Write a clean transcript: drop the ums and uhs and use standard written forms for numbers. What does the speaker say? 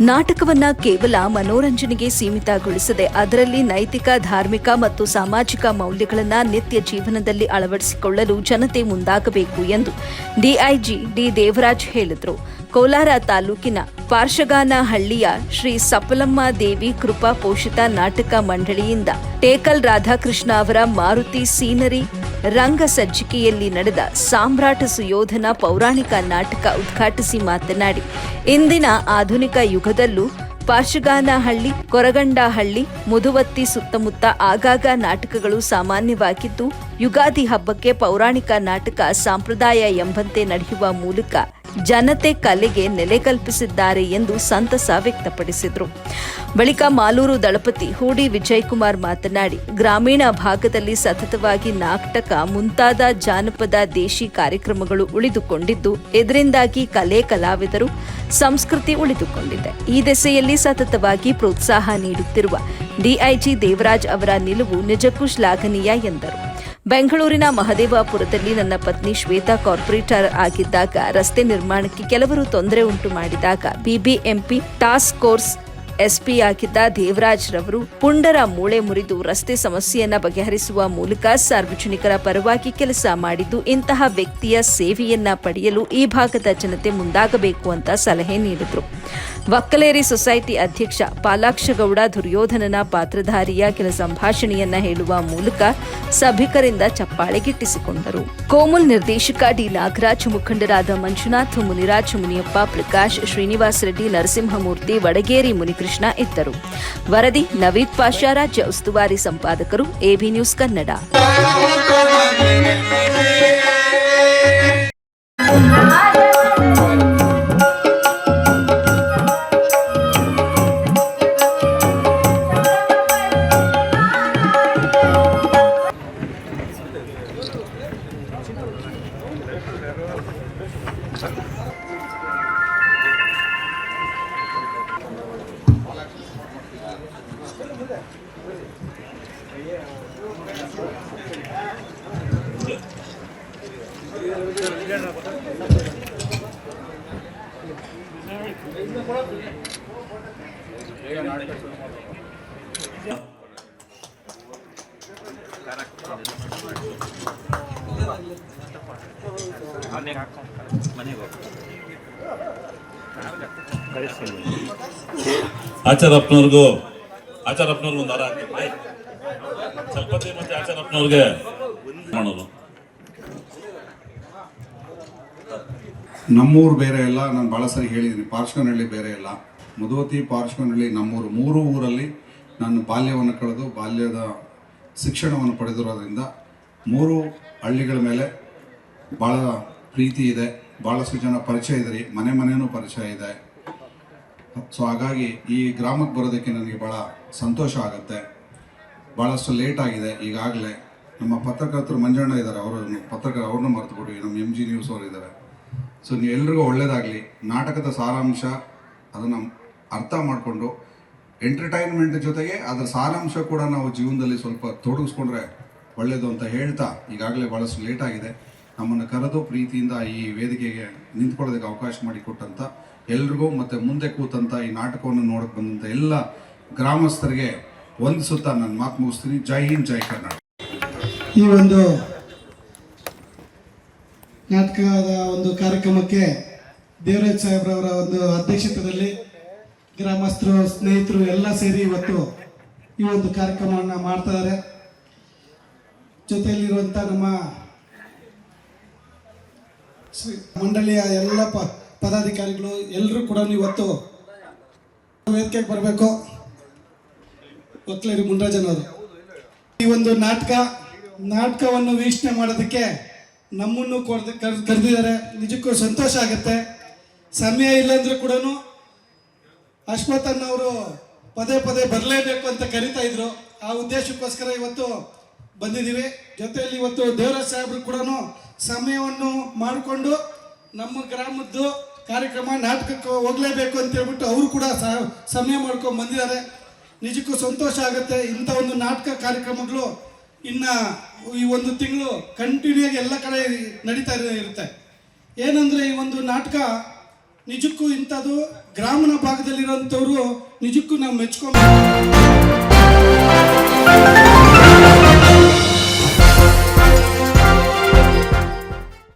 ನಾಟಕವನ್ನ ಕೇವಲ ಮನೋರಂಜನೆಗೆ ಸೀಮಿತಗೊಳಿಸದೆ ಅದರಲ್ಲಿ ನೈತಿಕ, ಧಾರ್ಮಿಕ ಮತ್ತು ಸಾಮಾಜಿಕ ಮೌಲ್ಯಗಳನ್ನು ನಿತ್ಯ ಜೀವನದಲ್ಲಿ ಅಳವಡಿಸಿಕೊಳ್ಳಲು ಜನತೆ ಮುಂದಾಗಬೇಕು ಎಂದು ಡಿಐಜಿ ಡಿ ದೇವರಾಜ್ ಹೇಳಿದರು. ಕೋಲಾರ ತಾಲೂಕಿನ ಪಾರ್ಶಗಾನಹಳ್ಳಿಯ ಶ್ರೀ ಸಫಲಮ್ಮ ದೇವಿ ಕೃಪಾ ಪೋಷಿತ ನಾಟಕ ಮಂಡಳಿಯಿಂದ ಟೇಕಲ್ ರಾಧಾಕೃಷ್ಣ ಅವರ ಮಾರುತಿ ಸೀನರಿ ರಂಗ ಸಜ್ಜಿಕೆಯಲ್ಲಿ ನಡೆದ ಸಾಮ್ರಾಟ ಸುಯೋಧನ ಪೌರಾಣಿಕ ನಾಟಕ ಉದ್ಘಾಟಿಸಿ ಮಾತನಾಡಿ, ಇಂದಿನ ಆಧುನಿಕ ಯುಗದಲ್ಲೂ ಪಾರ್ಶಗಾನಹಳ್ಳಿ, ಕೊರಗಂಡಹಳ್ಳಿ, ಮುದುವತ್ತಿ ಸುತ್ತಮುತ್ತ ಆಗಾಗ ನಾಟಕಗಳು ಸಾಮಾನ್ಯವಾಗಿದ್ದು, ಯುಗಾದಿ ಹಬ್ಬಕ್ಕೆ ಪೌರಾಣಿಕ ನಾಟಕ ಸಂಪ್ರದಾಯ ಎಂಬಂತೆ ನಡೆಯುವ ಮೂಲಕ ಜನತೆ ಕಲೆಗೆ ನೆಲೆ ಕಲ್ಪಿಸಿದ್ದಾರೆ ಎಂದು ಸಂತಸ ವ್ಯಕ್ತಪಡಿಸಿದರು. ಬಳಿಕ ಮಾಲೂರು ದಳಪತಿ ಹೂಡಿ ವಿಜಯಕುಮಾರ್ ಮಾತನಾಡಿ, ಗ್ರಾಮೀಣ ಭಾಗದಲ್ಲಿ ಸತತವಾಗಿ ನಾಟಕ ಮುಂತಾದ ಜಾನಪದ ದೇಶಿ ಕಾರ್ಯಕ್ರಮಗಳು ಉಳಿದುಕೊಂಡಿದ್ದು, ಇದರಿಂದಾಗಿ ಕಲೆ, ಕಲಾವಿದರು, ಸಂಸ್ಕೃತಿ ಉಳಿದುಕೊಂಡಿದೆ. ಈ ದಿಸೆಯಲ್ಲಿ ಸತತವಾಗಿ ಪ್ರೋತ್ಸಾಹ ನೀಡುತ್ತಿರುವ ಡಿಐಜಿ ದೇವರಾಜ್ ಅವರ ನಿಲುವು ನಿಜಕ್ಕೂ ಶ್ಲಾಘನೀಯ ಎಂದರು. ಬೆಂಗಳೂರಿನ ಮಹದೇವಪುರದಲ್ಲಿ ನನ್ನ ಪತ್ನಿ ಶ್ವೇತಾ ಕಾರ್ಪೊರೇಟರ್ ಆಗಿದ್ದಾಗ ರಸ್ತೆ ನಿರ್ಮಾಣಕ್ಕೆ ಕೆಲವರು ತೊಂದರೆ ಉಂಟು ಮಾಡಿದಾಗ ಬಿಬಿಎಂಪಿ ಟಾಸ್ಕ್ ಫೋರ್ಸ್ ಎಸ್ಪಿ ಆಗಿದ್ದ ದೇವರಾಜ್ ರವರು ಪುಂಡರ ಮೂಳೆ ಮುರಿದು ರಸ್ತೆ ಸಮಸ್ಯೆಯನ್ನು ಬಗೆಹರಿಸುವ ಮೂಲಕ ಸಾರ್ವಜನಿಕರ ಪರವಾಗಿ ಕೆಲಸ ಮಾಡಿದ್ದು, ಇಂತಹ ವ್ಯಕ್ತಿಯ ಸೇವೆಯನ್ನ ಪಡೆಯಲು ಈ ಭಾಗದ ಜನತೆ ಮುಂದಾಗಬೇಕು ಅಂತ ಸಲಹೆ ನೀಡಿದರು. ವಕ್ಕಲೇರಿ ಸೊಸೈಟಿ ಅಧ್ಯಕ್ಷ ಪಾಲಾಕ್ಷಗೌಡ ದುರ್ಯೋಧನನ ಪಾತ್ರಧಾರಿಯ ಕೆಲ ಸಂಭಾಷಣೆಯನ್ನ ಹೇಳುವ ಮೂಲಕ ಸಭಿಕರಿಂದ ಚಪ್ಪಾಳೆ ಗಿಟ್ಟಿಸಿಕೊಂಡರು. ಕೋಮುಲ್ ನಿರ್ದೇಶಕ ಡಿ ನಾಗರಾಜ್, ಮುಖಂಡರಾದ ಮಂಜುನಾಥ್, ಮುನಿರಾಜ್, ಮುನಿಯಪ್ಪ, ಪ್ರಕಾಶ್, ಶ್ರೀನಿವಾಸ್ ರೆಡ್ಡಿ, ನರಸಿಂಹಮೂರ್ತಿ, ವಡಗೇರಿ ಮುನಿಕೃಷ್ಣ ಇದ್ದರು. ವರದಿ ನವೀದ್ ಪಾಷಾ, ರಾಜ್ಯ ಉಸ್ತುವಾರಿ ಸಂಪಾದಕರು, ಎಬಿ ನ್ಯೂಸ್ ಕನ್ನಡ. ಆಚಾರಪ್ಪನವ್ರಿಗೂ ಒಂದು ಹಾರ ಹಾಕ್ತೀವಿ. ಚಲಪತಿ ಮತ್ತೆ ಆಚಾರಪ್ಪನವ್ರಿಗೆ ಮಾಡೋದು. ನಮ್ಮೂರು ಬೇರೆ ಇಲ್ಲ, ನಾನು ಭಾಳ ಸರಿ ಹೇಳಿದ್ದೀನಿ. ಪಾರ್ಶ್ವನಹಳ್ಳಿ ಬೇರೆ ಇಲ್ಲ, ಮುದುವತಿ, ಪಾರ್ಶ್ವನಹಳ್ಳಿ ನಮ್ಮೂರು. ಮೂರು ಊರಲ್ಲಿ ನಾನು ಬಾಲ್ಯವನ್ನು ಕಳೆದು ಬಾಲ್ಯದ ಶಿಕ್ಷಣವನ್ನು ಪಡೆದಿರೋದ್ರಿಂದ ಮೂರು ಹಳ್ಳಿಗಳ ಮೇಲೆ ಭಾಳ ಪ್ರೀತಿ ಇದೆ. ಭಾಳಷ್ಟು ಜನ ಪರಿಚಯ ಇದೆ ರೀ, ಮನೆಯೂ ಪರಿಚಯ ಇದೆ. ಸೊ ಹಾಗಾಗಿ ಈ ಗ್ರಾಮಕ್ಕೆ ಬರೋದಕ್ಕೆ ನನಗೆ ಭಾಳ ಸಂತೋಷ ಆಗುತ್ತೆ. ಭಾಳಷ್ಟು ಲೇಟ್ ಆಗಿದೆ ಈಗಾಗಲೇ. ನಮ್ಮ ಪತ್ರಕರ್ತರು ಮಂಜಣ್ಣ ಇದ್ದಾರೆ, ಅವ್ರನ್ನೂ ಮರೆತುಬಿಡಿ, ನಮ್ಮ MG ನ್ಯೂಸ್ ಅವರು ಇದ್ದಾರೆ. ಸೊ ನೀವೆಲ್ರಿಗೂ ಒಳ್ಳೆಯದಾಗಲಿ. ನಾಟಕದ ಸಾರಾಂಶ ಅದನ್ನು ಅರ್ಥ ಮಾಡಿಕೊಂಡು ಎಂಟರ್ಟೈನ್ಮೆಂಟ್ ಜೊತೆಗೆ ಅದರ ಸಾರಾಂಶ ಕೂಡ ನಾವು ಜೀವನದಲ್ಲಿ ಸ್ವಲ್ಪ ತೊಡಗಿಸ್ಕೊಂಡ್ರೆ ಒಳ್ಳೆಯದು ಅಂತ ಹೇಳ್ತಾ, ಈಗಾಗಲೇ ಭಾಳಷ್ಟು ಲೇಟ್ ಆಗಿದೆ. ನಮ್ಮನ್ನು ಕರೆದು ಪ್ರೀತಿಯಿಂದ ಈ ವೇದಿಕೆಗೆ ನಿಂತ್ಕೊಳ್ಳೋದಕ್ಕೆ ಅವಕಾಶ ಮಾಡಿಕೊಟ್ಟಂಥ ಎಲ್ರಿಗೂ ಮತ್ತು ಮುಂದೆ ಕೂತಂಥ ಈ ನಾಟಕವನ್ನು ನೋಡಕ್ಕೆ ಬಂದಂಥ ಎಲ್ಲ ಗ್ರಾಮಸ್ಥರಿಗೆ ವಂದಿಸುತ್ತಾ ನಾನು ಮಾತು ಮುಗಿಸ್ತೀನಿ. ಜೈ ಹಿಂದ್, ಜೈ ಕರ್ನಾಟಕ. ಈ ಒಂದು ನಾಟಕದ ಒಂದು ಕಾರ್ಯಕ್ರಮಕ್ಕೆ ದೇವರಾಜ್ ಸಾಹೇಬ್ರವರ ಒಂದು ಅಧ್ಯಕ್ಷತೆಯಲ್ಲಿ ಗ್ರಾಮಸ್ಥರು, ಸ್ನೇಹಿತರು ಎಲ್ಲ ಸೇರಿ ಇವತ್ತು ಈ ಒಂದು ಕಾರ್ಯಕ್ರಮವನ್ನು ಮಾಡ್ತಾ ಇದ್ದಾರೆ. ಜೊತೆಯಲ್ಲಿರುವಂಥ ನಮ್ಮ ಮಂಡಳಿಯ ಎಲ್ಲ ಪದಾಧಿಕಾರಿಗಳು ಎಲ್ಲರೂ ಕೂಡ ಇವತ್ತು ವೇದಿಕೆಗೆ ಬರಬೇಕು. ಒಕ್ಕಲೇರಿ ಮುನ್ರಾಜನವರು ಈ ಒಂದು ನಾಟಕವನ್ನು ವೀಕ್ಷಣೆ ಮಾಡೋದಕ್ಕೆ ನಮ್ಮನ್ನು ಕರೆದಿದ್ದಾರೆ. ನಿಜಕ್ಕೂ ಸಂತೋಷ ಆಗುತ್ತೆ. ಸಮಯ ಇಲ್ಲಾಂದ್ರೂ ಕೂಡ ಅಶ್ವಥನ್ನವರು ಪದೇ ಬರಲೇಬೇಕು ಅಂತ ಕರಿತಾ ಇದ್ರು. ಆ ಉದ್ದೇಶಕ್ಕೋಸ್ಕರ ಇವತ್ತು ಬಂದಿದ್ದೀವಿ. ಜೊತೆಯಲ್ಲಿ ಇವತ್ತು ದೇವರಾಜ್ ಸಾಹೇಬರು ಕೂಡ ಸಮಯವನ್ನು ಮಾಡಿಕೊಂಡು ನಮ್ಮ ಗ್ರಾಮದ್ದು ಕಾರ್ಯಕ್ರಮ ನಾಟಕಕ್ಕೆ ಹೋಗಲೇಬೇಕು ಅಂತ ಹೇಳ್ಬಿಟ್ಟು ಅವರು ಕೂಡ ಸಮಯ ಮಾಡ್ಕೊಂಡು ಬಂದಿದ್ದಾರೆ. ನಿಜಕ್ಕೂ ಸಂತೋಷ ಆಗುತ್ತೆ. ಇಂಥ ಒಂದು ನಾಟಕ ಕಾರ್ಯಕ್ರಮಗಳು ಇನ್ನು ಈ ಒಂದು ತಿಂಗಳು ಕಂಟಿನ್ಯೂ ಆಗಿ ಎಲ್ಲ ಕಡೆ ನಡೀತಾ ಇರುತ್ತೆ. ಏನಂದರೆ ಈ ಒಂದು ನಾಟಕ ನಿಜಕ್ಕೂ ಇಂಥದ್ದು ಗ್ರಾಮೀಣ ಭಾಗದಲ್ಲಿರೋಂಥವ್ರು ನಿಜಕ್ಕೂ ನಾವು ಮೆಚ್ಕೊಂಡು